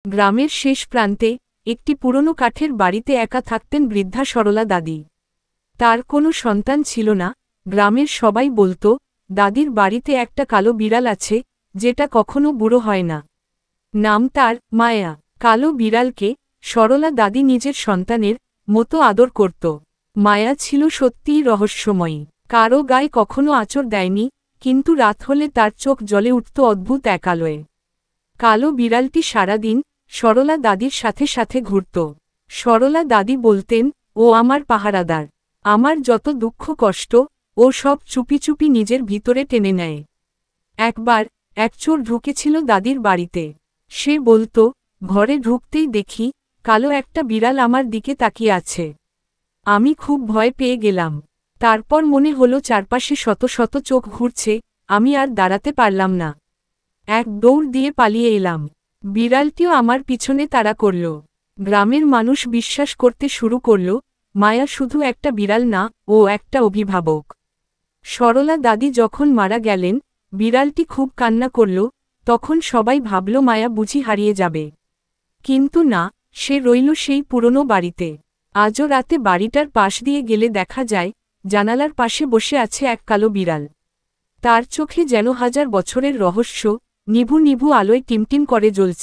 গ্রামের শেষ প্রান্তে একটি পুরনো কাঠের বাড়িতে একা থাকতেন বৃদ্ধা সরলা দাদি। তার কোনো সন্তান ছিল না। গ্রামের সবাই বলত, দাদির বাড়িতে একটা কালো বিড়াল আছে, যেটা কখনো বুড়ো হয় না। নাম তার মায়া। কালো বিড়ালকে সরলা দাদি নিজের সন্তানের মতো আদর করত। মায়া ছিল সত্যিই রহস্যময়ী। কারো গায়ে কখনো আঁচড় দেয়নি, কিন্তু রাত হলে তার চোখ জ্বলে উঠত অদ্ভুত এক আলোয়। কালো বিড়ালটি সারাদিন সরলা দাদির সাথে সাথে ঘুরত। সরলা দাদি বলতেন, ও আমার পাহারাদার। আমার যত দুঃখ কষ্ট ও সব চুপি চুপি নিজের ভিতরে টেনে নেয়। একবার এক চোর ঢুকেছিল দাদির বাড়িতে। সে বলত, ঘরে ঢুকতেই দেখি কালো একটা বিড়াল আমার দিকে তাকিয়ে আছে। আমি খুব ভয় পেয়ে গেলাম। তারপর মনে হলো চারপাশে শত শত চোখ ঘুরছে, আমি আর দাঁড়াতে পারলাম না। এক দৌড় দিয়ে পালিয়ে এলাম। বিড়ালটিও আমার পিছনে তাড়া করল। গ্রামের মানুষ বিশ্বাস করতে শুরু করল, মায়া শুধু একটা বিড়াল না, ও একটা অভিভাবক। সরলা দাদি যখন মারা গেলেন, বিড়ালটি খুব কান্না করল। তখন সবাই ভাবল মায়া বুঝি হারিয়ে যাবে। কিন্তু না, সে রইল সেই পুরনো বাড়িতে। আজও রাতে বাড়িটার পাশ দিয়ে গেলে দেখা যায়, জানালার পাশে বসে আছে এক কালো বিড়াল। তার চোখে যেন হাজার বছরের রহস্য নিভু নিভু আলোয় টিমটিম করে জ্বলছে।